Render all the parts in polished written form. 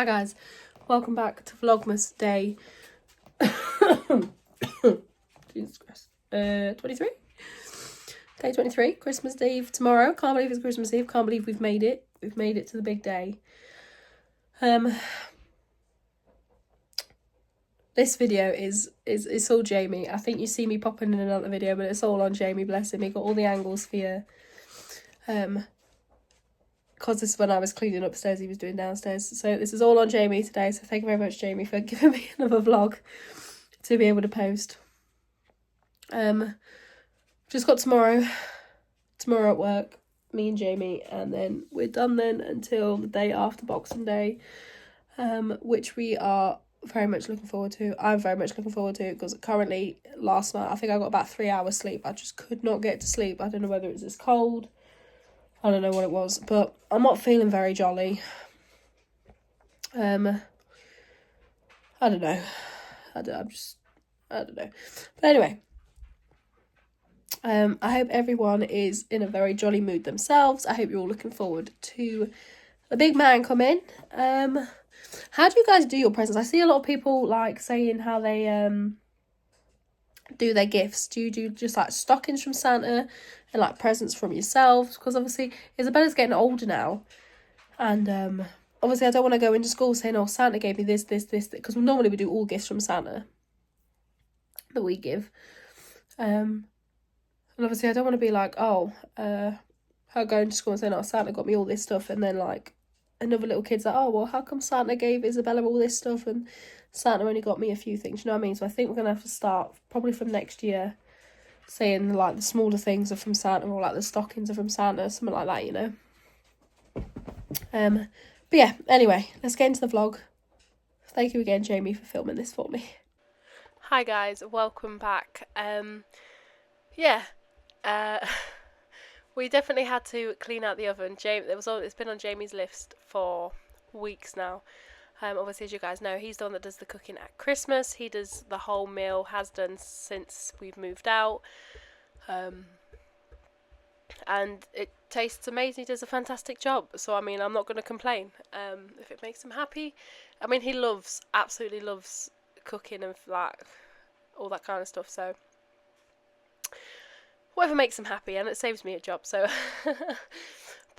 guys, welcome back to Vlogmas day Jesus Christ, 23? Day 23, Christmas Eve tomorrow. Can't believe it's Christmas Eve, can't believe we've made it. We've made it to the big day. This video is all Jamie. I think you see me popping in another video, but it's all on Jamie, bless him. He got all the angles for you. Because this is when I was cleaning upstairs, he was doing downstairs. So this is all on Jamie today. So thank you very much, Jamie, for giving me another vlog to be able to post. Just got tomorrow at work, me and Jamie, and then we're done then until the day after Boxing Day, which we are very much looking forward to. I'm very much looking forward to it because currently last night I think I got about 3 hours sleep. I just could not get to sleep. I don't know whether it was this cold. I don't know what it was, but I'm not feeling very jolly. I don't know. I don't know. But anyway, I hope everyone is in a very jolly mood themselves. I hope you're all looking forward to the big man coming. How do you guys do your presents? I see a lot of people like saying how they do their gifts. Do you do just like stockings from Santa and like presents from yourselves? Because obviously Isabella's getting older now, and obviously I don't want to go into school saying, oh, Santa gave me this, because normally we do all gifts from Santa that we give, and obviously I don't want to be like, oh, her going to school and saying, oh, Santa got me all this stuff, and then like another little kid's like, oh, well, how come Santa gave Isabella all this stuff and Santa only got me a few things? You know what I mean? So I think we're going to have to start probably from next year saying like the smaller things are from Santa, or like the stockings are from Santa, something like that, you know. But yeah, anyway, let's get into the vlog. Thank you again, Jamie, for filming this for me. Hi guys, welcome back. We definitely had to clean out the oven. It's been on Jamie's list for weeks now. Obviously, as you guys know, he's the one that does the cooking at Christmas. He does the whole meal, has done since we've moved out. And it tastes amazing. He does a fantastic job. So, I mean, I'm not going to complain. If it makes him happy. I mean, he absolutely loves cooking and like all that kind of stuff. So, whatever makes him happy, and it saves me a job. So,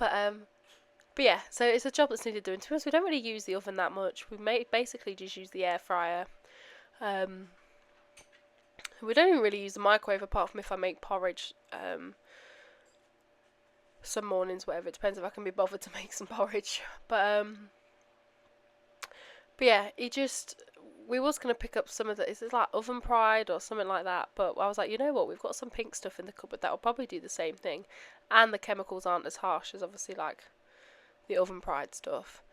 but yeah, so it's a job that's needed doing. To us, we don't really use the oven that much. We basically just use the air fryer. We don't even really use the microwave apart from if I make porridge. Some mornings, whatever. It depends if I can be bothered to make some porridge. But yeah, we was going to pick up some of the, is it like Oven Pride or something like that, but I was like, you know what, we've got some pink stuff in the cupboard that will probably do the same thing, and the chemicals aren't as harsh as obviously like the Oven Pride stuff.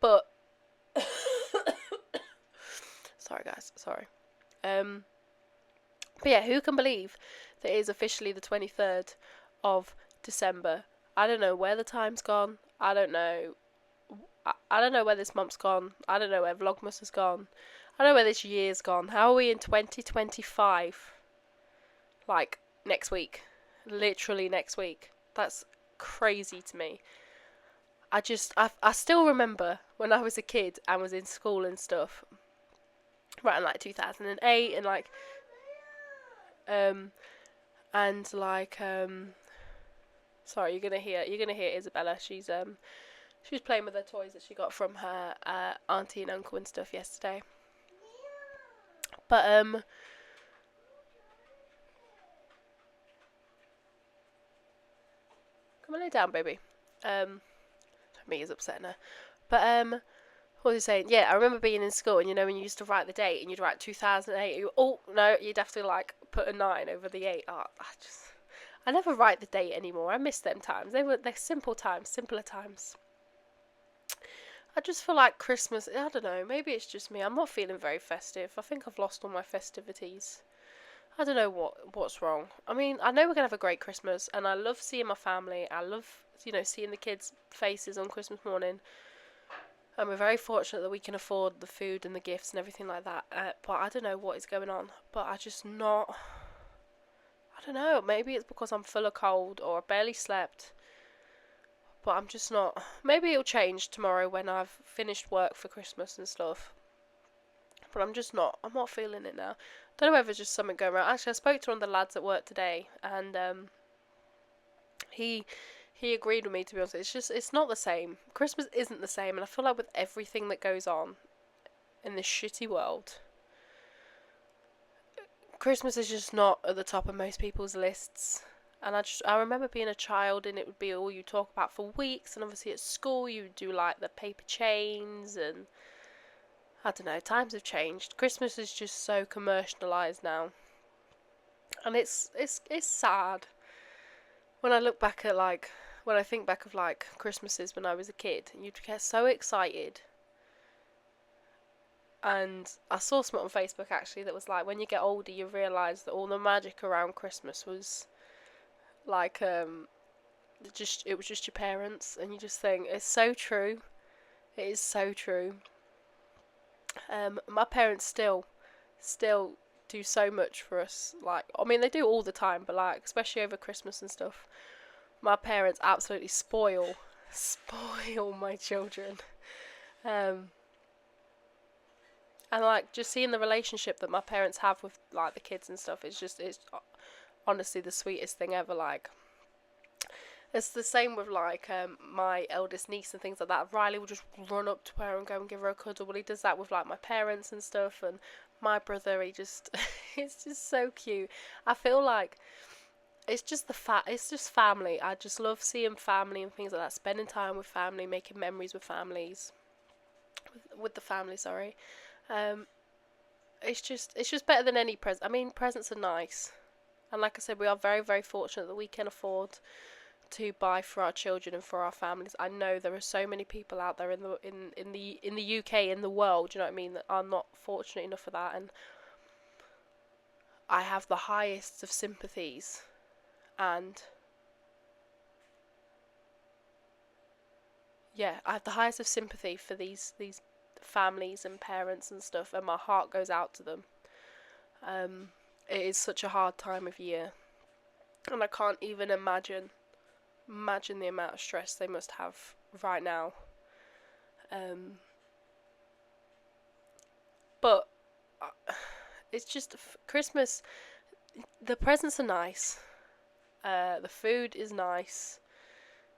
But sorry guys, sorry. But yeah, who can believe that it is officially the 23rd of December? I don't know where the time's gone. I don't know where this month's gone. I don't know where Vlogmas has gone. I don't know where this year's gone. How are we in 2025? Like, next week. Literally next week. That's crazy to me. I still remember when I was a kid and was in school and stuff. Right in like 2008 and like... sorry, you're gonna hear Isabella. She's playing with her toys that she got from her auntie and uncle and stuff yesterday. But come on, lay down, baby. Me is upsetting her. But what was I saying? Yeah, I remember being in school, and you know when you used to write the date, and you'd write 2008. You'd have to like put a 9 over the 8. Oh, I never write the date anymore. I miss them times. They're simple times, simpler times. I just feel like Christmas, I don't know, maybe it's just me. I'm not feeling very festive. I think I've lost all my festivities. I don't know what's wrong. I mean, I know we're going to have a great Christmas, and I love seeing my family. I love, seeing the kids' faces on Christmas morning. And we're very fortunate that we can afford the food and the gifts and everything like that. But I don't know what is going on. But I don't know, maybe it's because I'm full of cold or I barely slept. But I'm just not. Maybe it'll change tomorrow when I've finished work for Christmas and stuff. But I'm just not. I'm not feeling it now. Don't know whether it's just something going around. Actually, I spoke to one of the lads at work today, and he agreed with me, to be honest. It's not the same. Christmas isn't the same, and I feel like with everything that goes on in this shitty world, Christmas is just not at the top of most people's lists. And I remember being a child, and it would be all you talk about for weeks. And obviously at school you do like the paper chains, and I don't know. Times have changed. Christmas is just so commercialised now, and it's sad when I look back at when I think back of Christmases when I was a kid. You'd get so excited. And I saw something on Facebook actually that was like, when you get older you realise that all the magic around Christmas was it was just your parents, and you just think it's so true. It is so true. My parents still do so much for us. I mean, they do all the time, but especially over Christmas and stuff, my parents absolutely spoil my children. And just seeing the relationship that my parents have with the kids and stuff, it's honestly the sweetest thing ever. It's the same with my eldest niece and things like that. Riley will just run up to her and go and give her a cuddle. Well, he does that with my parents and stuff, and my brother, he just it's just so cute. I feel like it's just it's just family. I just love seeing family and things like that, spending time with family, making memories with the family, sorry. It's just better than any present. I mean, presents are nice, and like I said, we are very, very fortunate that we can afford to buy for our children and for our families. I know there are so many people out there in the UK, in the world, you know what I mean, that are not fortunate enough for that, and I have the highest of sympathies, and yeah, I have the highest of sympathy for these families and parents and stuff, and my heart goes out to them. It is such a hard time of year, and I can't even imagine the amount of stress they must have right now. But it's just Christmas. The presents are nice. The food is nice.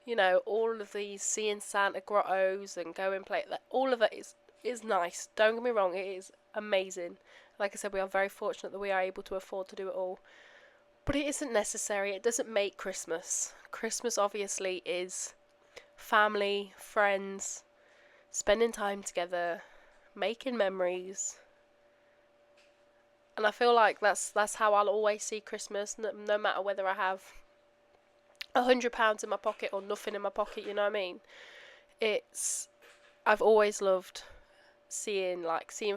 You know, all of these seeing Santa grottos and going play. All of it is nice. Don't get me wrong. It is amazing. Like I said, we are very fortunate that we are able to afford to do it all. But it isn't necessary. It doesn't make Christmas. Christmas obviously is family, friends, spending time together, making memories. And I feel like that's how I'll always see Christmas, no matter whether I have £100 in my pocket or nothing in my pocket, you know what I mean? I've always loved seeing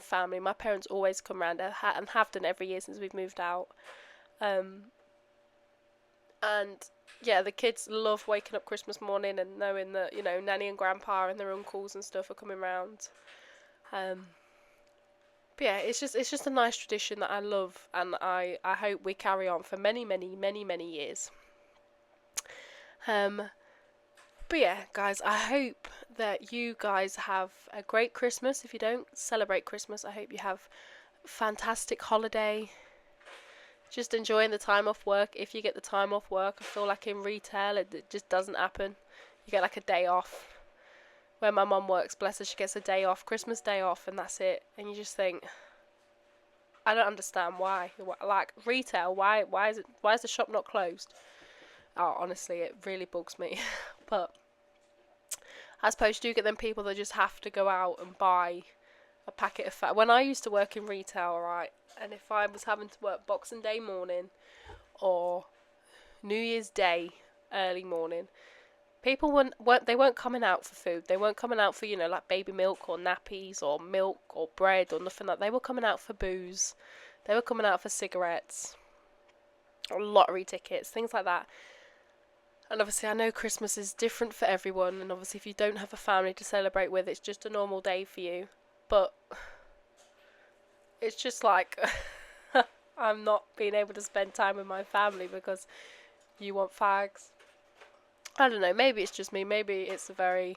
family. My parents always come round and have done every year since we've moved out. And yeah, the kids love waking up Christmas morning and knowing that, you know, Nanny and Grandpa and their uncles and stuff are coming round. But yeah, it's just a nice tradition that I love, and I hope we carry on for many, many, many, many years. But yeah, guys, I hope that you guys have a great Christmas. If you don't celebrate Christmas, I hope you have a fantastic holiday. Just enjoying the time off work. If you get the time off work, I feel like in retail it just doesn't happen. You get a day off. Where my mum works, bless her, she gets a day off, Christmas day off, and that's it. And you just think, I don't understand why. Retail, why is the shop not closed? Oh, honestly, it really bugs me. But I suppose you do get them people that just have to go out and buy a packet of when I used to work in retail, right, and if I was having to work Boxing Day morning or New Year's Day early morning, people weren't coming out for food. They weren't coming out for, you know, baby milk or nappies or milk or bread or nothing like that. They were coming out for booze. They were coming out for cigarettes, or lottery tickets, things like that. And obviously I know Christmas is different for everyone, and obviously if you don't have a family to celebrate with, it's just a normal day for you. But it's just I'm not being able to spend time with my family because you want fags. I don't know, maybe it's just me, maybe it's a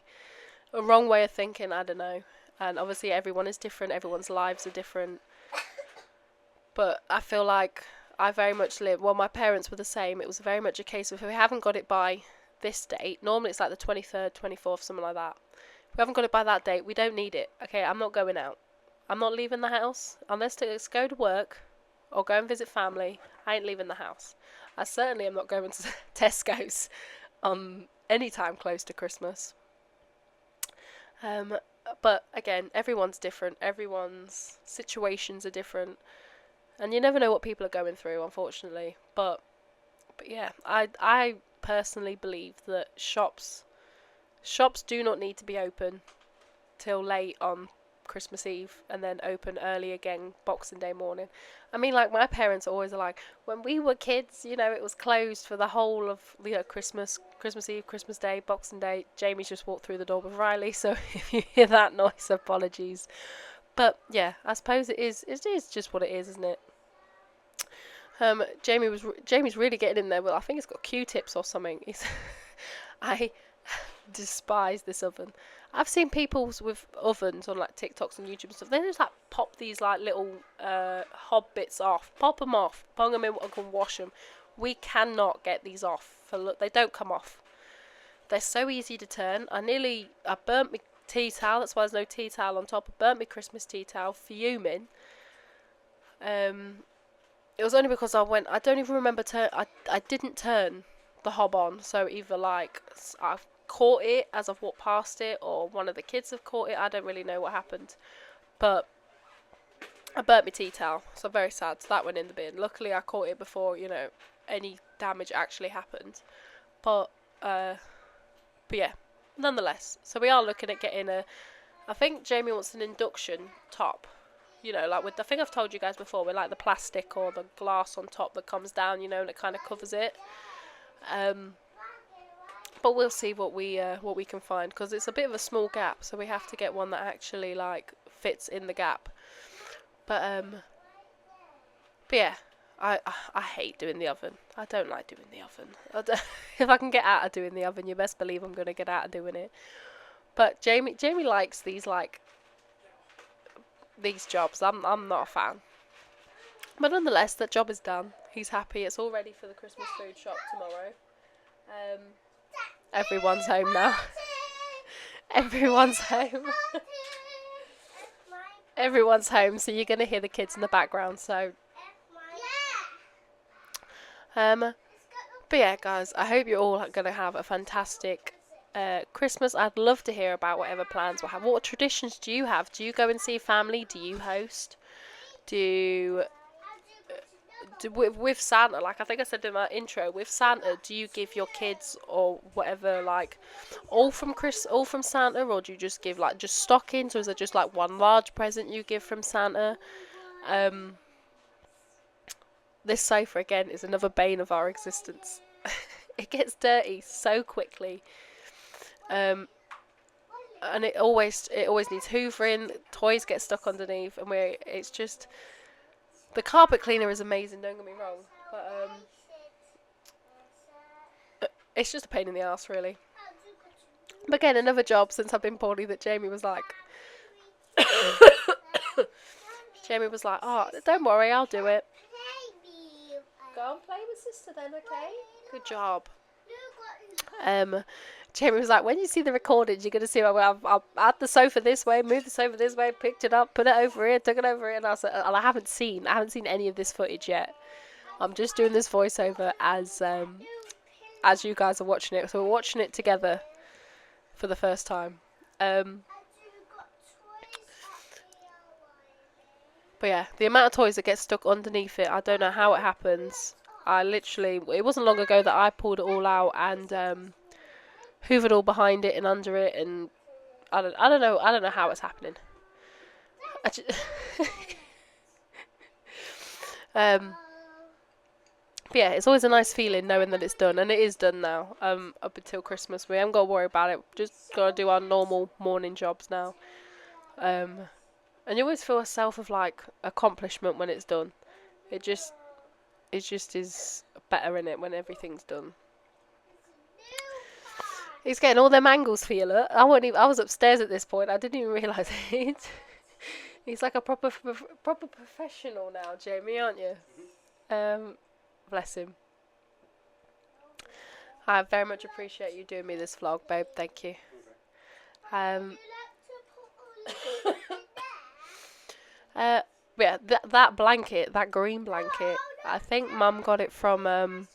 wrong way of thinking, I don't know. And obviously everyone is different, everyone's lives are different. But I feel like I very much live, well, my parents were the same. It was very much a case of if we haven't got it by this date, normally it's like the 23rd, 24th, something like that. If we haven't got it by that date, we don't need it. Okay, I'm not going out. I'm not leaving the house. Unless to go to work or go and visit family, I ain't leaving the house. I certainly am not going to Tesco's any time close to Christmas. But again, everyone's different. Everyone's situations are different. And you never know what people are going through, unfortunately. But yeah, I personally believe that shops do not need to be open till late on Christmas Eve and then open early again Boxing Day morning. I mean, like, my parents always are like, when we were kids, you know, it was closed for the whole of, you know, Christmas Eve, Christmas Day, Boxing Day. Jamie's just walked through the door with Riley, so if you hear that noise, apologies. But yeah, I suppose it is just what it is, isn't it? Jamie's really getting in there. Well, I think he's got Q-tips or something. I despise this oven. I've seen people with ovens on like TikToks and YouTube and stuff. They just like pop these like little hob bits off, pop them off, bung them in and can wash them. We cannot get these off. They don't come off. They're so easy to turn. I burnt my tea towel. That's why there's no tea towel on top. I burnt my Christmas tea towel, fuming. It was only because I don't even remember I didn't turn the hob on, so either like I've caught it as I've walked past it, or one of the kids have caught it. I don't really know what happened, but I burnt my tea towel, so I'm very sad. So that went in the bin. Luckily, I caught it before, you know, any damage actually happened. But yeah, nonetheless. So we are looking at getting I think Jamie wants an induction top. You know, like with the thing I've told you guys before, with like the plastic or the glass on top that comes down, you know, and it kind of covers it. But we'll see what we can find, because it's a bit of a small gap, so we have to get one that actually like fits in the gap. But yeah, I hate doing the oven. I don't like doing the oven. If I can get out of doing the oven, you best believe I'm gonna get out of doing it. But Jamie likes these jobs. I'm not a fan. But nonetheless, that job is done. He's happy. It's all ready for the Christmas food shop tomorrow. Everyone's home now. Everyone's home. Everyone's home, so you're going to hear the kids in the background. So, but yeah, guys, I hope you're all going to have a fantastic Christmas. I'd love to hear about whatever plans we'll have. What traditions do you have? Do you go and see family? Do you host? With Santa, like I think I said in my intro, with Santa, do you give your kids or whatever like all from Santa, or do you just give like just stockings, or is it just like one large present you give from Santa? This sofa again is another bane of our existence. It gets dirty so quickly. And it always needs hoovering. Toys get stuck underneath, and it's just, the carpet cleaner is amazing. Don't get me wrong, but it's just a pain in the ass, really. But again, another job since I've been poorly that Jamie was like, "Oh, don't worry, I'll do it." Go and play with sister then, okay? Good job. Jamie was like, when you see the recordings, you're going to see I'll add the sofa this way, move the sofa this way, picked it up, put it over here, took it over here, and I said, I haven't seen any of this footage yet. I'm just doing this voiceover as you guys are watching it. So we're watching it together for the first time. But yeah, the amount of toys that get stuck underneath it, I don't know how it happens. It wasn't long ago that I pulled it all out and hoovered all behind it and under it, and I don't know how it's happening. But yeah, it's always a nice feeling knowing that it's done, and it is done now. Up until Christmas, we haven't got to worry about it. Just got to do our normal morning jobs now. And you always feel a self of like accomplishment when it's done. It just is better in it when everything's done. He's getting all them angles for you, look. I was upstairs at this point. I didn't even realise it. He's like a proper professional now, Jamie, aren't you? Bless him. I very much appreciate you doing me this vlog, babe. Thank you. Yeah, that blanket, that green blanket, I think Mum got it from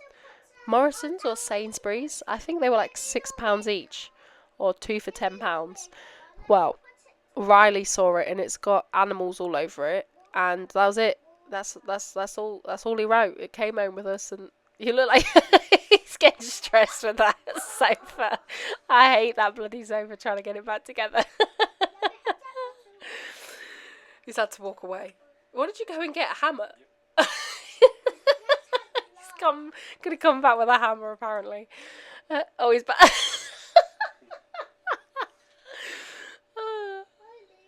Morrison's or Sainsbury's. I think they were like £6 each, or two for £10. Well, Riley saw it and it's got animals all over it, and that was it. That's all. That's all he wrote. It came home with us, and you look like he's getting stressed with that sofa. I hate that bloody sofa. Trying to get it back together. He's had to walk away. What did you go and get? A hammer? He's gonna come back with a hammer apparently. Oh, he's back.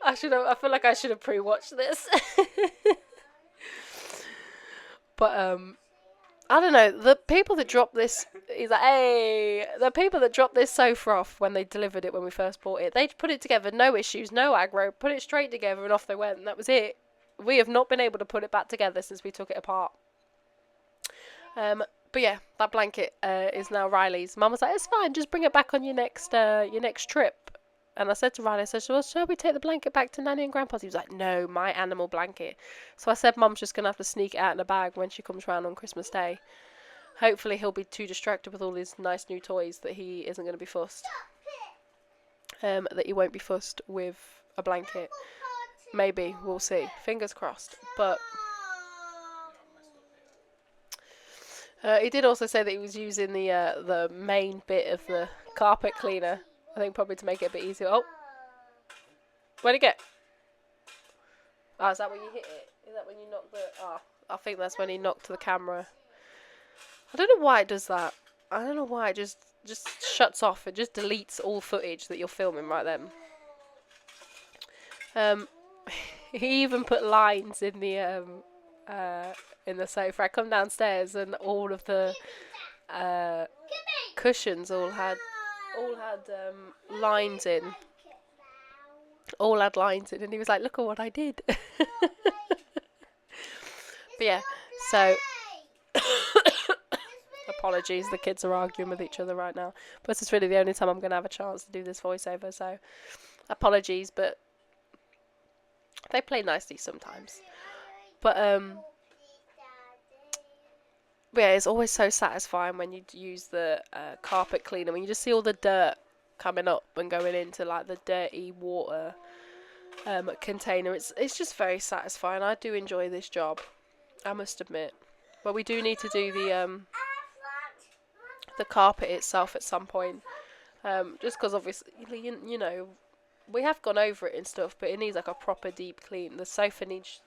I feel like I should have pre-watched this. But I don't know. The people that dropped this, he's like, hey, the people that dropped this sofa off when they delivered it when we first bought it, they put it together, no issues, no aggro, put it straight together, and off they went. And that was it. We have not been able to put it back together since we took it apart. But yeah, that blanket is now Riley's. Mum was like, it's fine, just bring it back on your next trip. And I said to Riley, I said, well, shall we take the blanket back to Nanny and Grandpa's? He was like, no, my animal blanket. So I said, Mum's just going to have to sneak it out in a bag when she comes round on Christmas Day. Hopefully he'll be too distracted with all his nice new toys that he isn't going to be fussed. That he won't be fussed with a blanket. Maybe, we'll see. Fingers crossed. But he did also say that he was using the main bit of the carpet cleaner. I think probably to make it a bit easier. Oh, where'd it get? Oh, is that when you hit it? Is that when you knock the? Oh, I think that's when he knocked the camera. I don't know why it does that. I don't know why it just shuts off. It just deletes all footage that you're filming right then. He even put lines in the sofa. I come downstairs and all of the cushions all had lines in. All had lines in, and he was like, "Look at what I did." But yeah, so apologies, the kids are arguing with each other right now. But this is really the only time I'm going to have a chance to do this voiceover, so apologies, but they play nicely sometimes. But yeah, it's always so satisfying when you use the carpet cleaner, when you just see all the dirt coming up and going into like the dirty water container. It's just very satisfying. I do enjoy this job, I must admit. But we do need to do the carpet itself at some point, just because obviously you know we have gone over it and stuff, but it needs like a proper deep clean. The sofa needs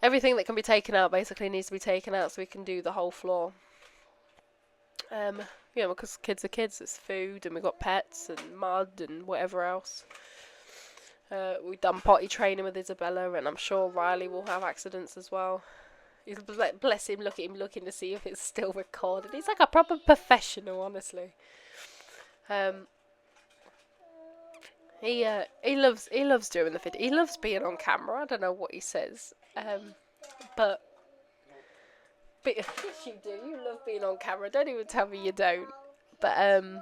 everything that can be taken out basically needs to be taken out so we can do the whole floor. You know, because kids are kids, it's food, and we've got pets and mud and whatever else. We've done potty training with Isabella, and I'm sure Riley will have accidents as well. He's, bless him, look at him looking to see if it's still recorded. He's like a proper professional, honestly. He loves doing the video. He loves being on camera. I don't know what he says, but yes, you do. You love being on camera. Don't even tell me you don't. But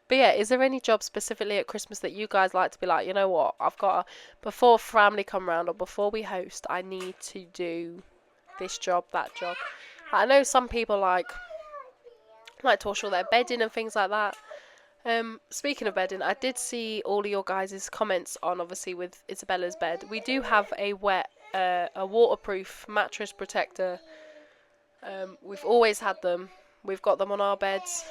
yeah, is there any job specifically at Christmas that you guys like to be like, you know what, before family come round or before we host, I need to do this job, that job. I know some people like to wash all their bedding and things like that. Speaking of bedding, I did see all of your guys' comments on, obviously, with Isabella's bed. We do have a waterproof mattress protector. We've always had them. We've got them on our beds.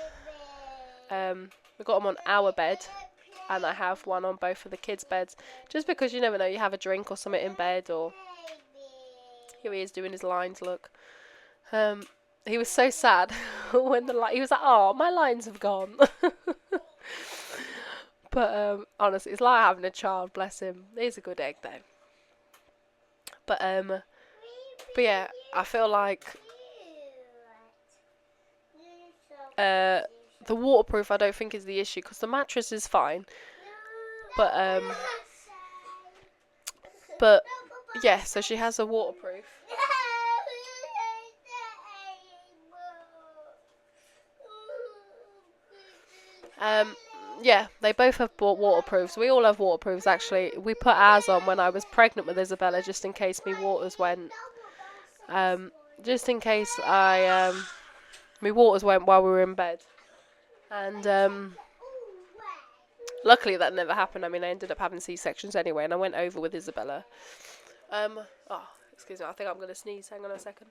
We've got them on our bed, and I have one on both of the kids' beds. Just because you never know, you have a drink or something in bed, or here he is doing his lines. Look, he was so sad when he was like, "Oh, my lines have gone." But honestly, it's like having a child. Bless him. He's a good egg though. But yeah, I feel like the waterproof I don't think is the issue, because the mattress is fine. But yeah, so she has a waterproof. Yeah, they both have bought waterproofs. We all have waterproofs, actually. We put ours on when I was pregnant with Isabella, just in case me waters went. Just in case me waters went while we were in bed. And luckily that never happened. I mean, I ended up having C-sections anyway, and I went over with Isabella. Oh, excuse me, I think I'm going to sneeze. Hang on a second.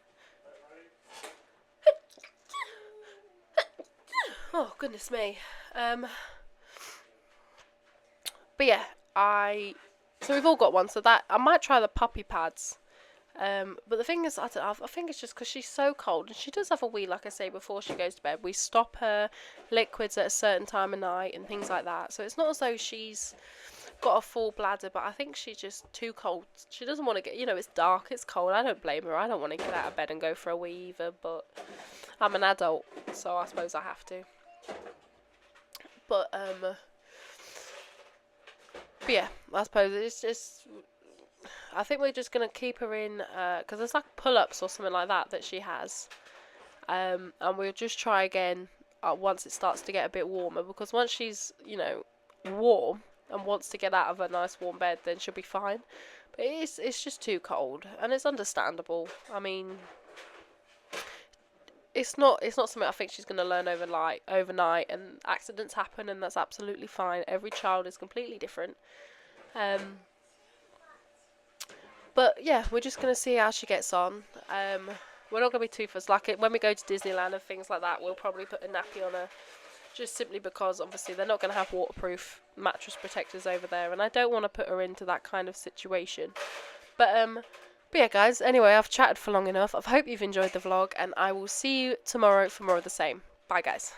Oh, goodness me. But yeah, so we've all got one, so that I might try the puppy pads. But the thing is, I think it's just because she's so cold, and she does have a wee, like I say, before she goes to bed. We stop her liquids at a certain time of night and things like that. So it's not as though she's got a full bladder, but I think she's just too cold. She doesn't want to get, it's dark, it's cold. I don't blame her. I don't want to get out of bed and go for a wee either, but I'm an adult, so I suppose I have to. But yeah, I suppose it's just, I think we're just going to keep her in, because there's like pull-ups or something like that she has. And we'll just try again once it starts to get a bit warmer, because once she's, warm and wants to get out of a nice warm bed, then she'll be fine. But it's just too cold, and it's understandable. I mean, it's not something I think she's going to learn overnight, and accidents happen, and that's absolutely fine. Every child is completely different. But yeah, we're just going to see how she gets on. We're not going to be too fussed. Like when we go to Disneyland and things like that, we'll probably put a nappy on her, just simply because obviously they're not going to have waterproof mattress protectors over there, and I don't want to put her into that kind of situation. But yeah, guys, anyway, I've chatted for long enough. I hope you've enjoyed the vlog, and I will see you tomorrow for more of the same. Bye, guys.